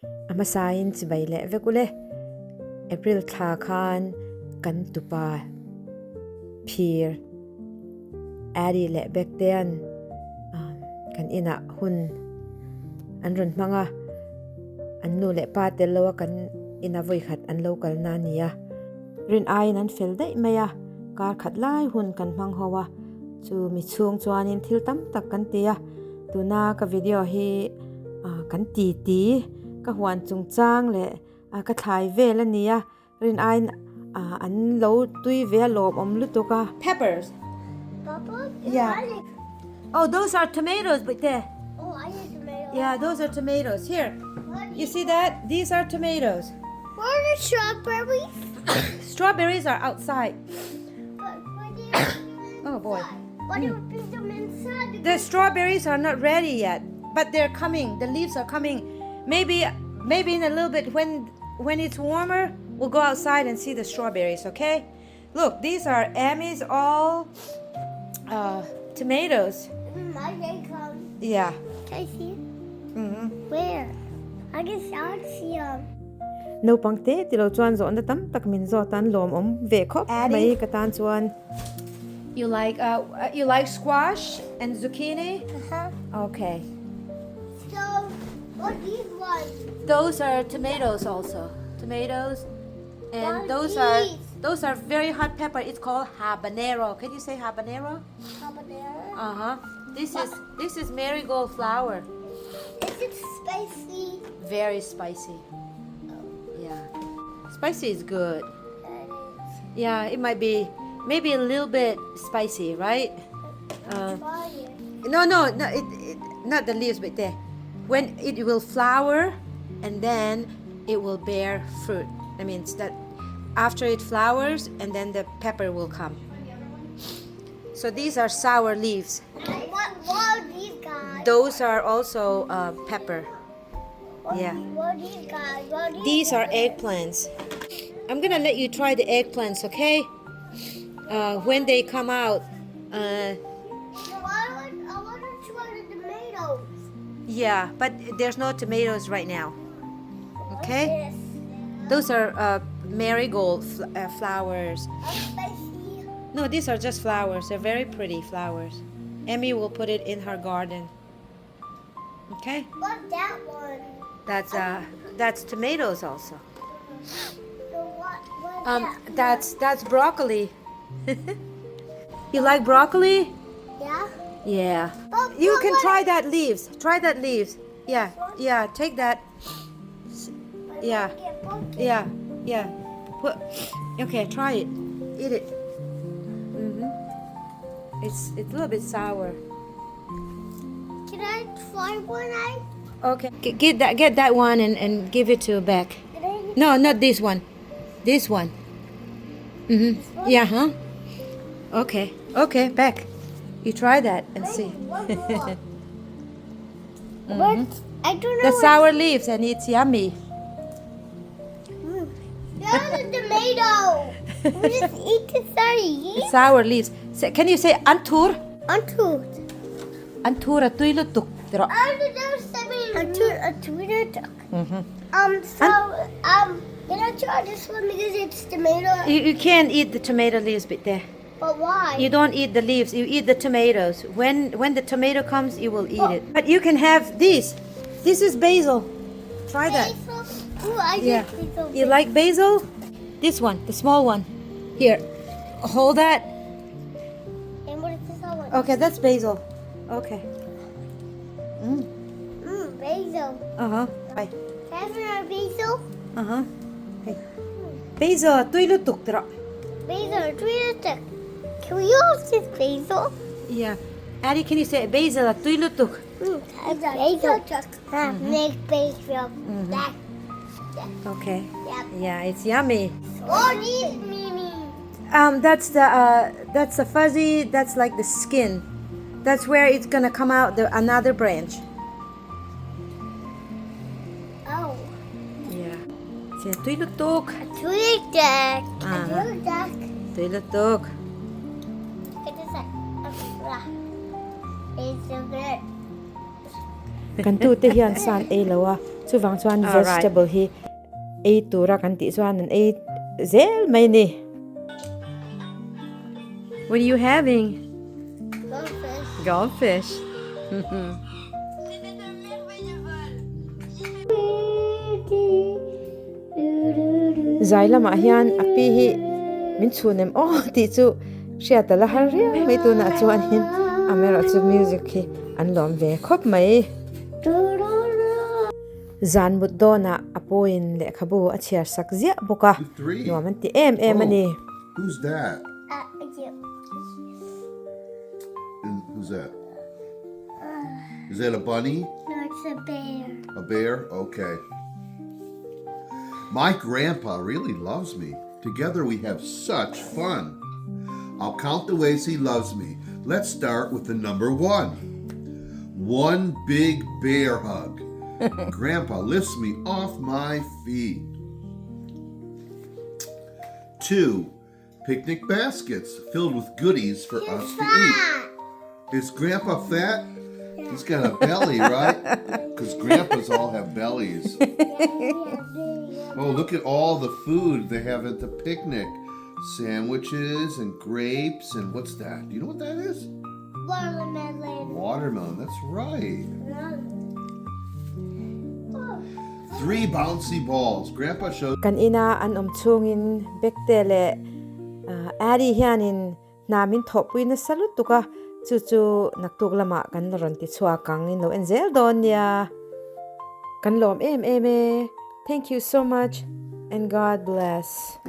ama sain chi bai le vekule April tha khan kan tupa phir ari le bekten kan ina hun anron manga annu le pa tel lo kan ina voi khat an local na nia rin ai nan fel dei maya kar khat lai hun kan mang hawa chu mi chung chuanin thil tam tak kan tia tuna ka video hi kan ti ka huan chungchang le ka Thlai vel ania rin ai an lo tui ve lom om lutuka peppers. Yeah. Oh, those are tomatoes, but there. Oh, I need tomatoes. Yeah, those are tomatoes. Here, you see that? These are tomatoes. Where are the strawberries? Strawberries are outside. But Oh boy. Why do you put them inside? The strawberries are not ready yet, but they're coming. The leaves are coming. Maybe in a little bit when it's warmer, we'll go outside and see the strawberries. Okay? Look, these are Amy's all tomatoes. My day comes. Yeah. Can I see? Mm-hmm. Where? I guess I'll see them. No pangte tilo chuan zo na tam tak min zo tan lom om ve khop mai ka tan chuan. You like squash and zucchini? Okay. So, what are these ones? Those are tomatoes also. Tomatoes. And What are those are very hot pepper. It's called habanero. Can you say habanero? Habanero. Uh-huh. This is marigold flower. Is it spicy? Very spicy. Yeah. Spicy is good. Yeah, it might be maybe a little bit spicy, right? Try it. No, not the leaves, but there. When it will flower, and then it will bear fruit. That means that after it flowers, and then the pepper will come. So these are sour leaves. What are these guys? Those are also pepper. Yeah. What are these guys? What are These are eggplants. I'm gonna let you try the eggplants, okay? When they come out. No, I want to try the tomatoes. Yeah, but there's no tomatoes right now. Okay? Yes. Those are marigold flowers. Spicy. No, these are just flowers. They're very pretty flowers. Emmy will put it in her garden. Okay? What's that one? That's tomatoes also. So what's That's broccoli. You like broccoli? Yeah. Yeah. But You what- can what- try that leaves. Try that leaves. Yeah. Take that. Yeah. Yeah. Okay, try it. Eat it. It's a little bit sour. Can I try one? Okay. Get that one and give it to Beck. No, not this one. This one. Yeah, huh? Okay, Beck. You try that and see. But I don't know. The sour leaves and it's yummy. There's a tomato. We just eat the sorry. Sour leaves. Can you say antur? Untooth. Antura tuilutuk. A tomato. Can I try this one because it's tomato? You can't eat the tomato leaves, but there. But why? You don't eat the leaves. You eat the tomatoes. When the tomato comes, you will eat it. But you can have these. This is basil. Try that. Basil? Ooh, I Yeah. just basil. You like basil? This one, the small one. Here, hold that. And what is this other one? Okay, that's basil. Okay. Basil. Bye. Have you basil? Hey. Basil, tuilutuk tira. Basil, tomato. Can we use this basil? Yeah. Addie, can you say basil, tuilutuk? Basil. Make basil. That. Okay. Yep. Yeah, it's yummy. Oh, these Mimi. That's the fuzzy. That's like the skin. That's where it's gonna come out another branch. Oh. Yeah. Say tuilutuk. A twig duck. A Uh-huh. twig duck. Tuilutuk. Look at this. It's so good. Kan tu te hian san e lawa chu wang chuan Alright. vegetable hi ei tura kan ti chuan an ei zel mai ni. What are you having? Goldfish. Goldfish. Zai lama hian api hi min chunem ti chu hria tala har riau mai tu na chuan hin amera chu music hi an lom ve khop mai. Zan mut do na apoin le khabu a chiar sak zia boka. Three. No man ti em ani. Who's that? Yeah. And who's that? Is that a bunny? No, it's a bear. A bear? Okay. My grandpa really loves me. Together we have such fun. I'll count the ways he loves me. Let's start with the number 1. One big bear hug. Grandpa lifts me off my feet. 2. Picnic baskets filled with goodies for us to eat. Is Grandpa fat? He's got a belly, right? Because Grandpas all have bellies. Oh, look at all the food they have at the picnic. Sandwiches and grapes and what's that? Do you know what that is? Watermelon. Watermelon, that's right. 3 bouncy balls. Grandpa showed Kan ina an chungin bekte le ari hianin namin thopui na salut tuka chu naktuk lama kan ron ti chua kang in lo enzel don ya kan lom em. Thank you so much and God bless.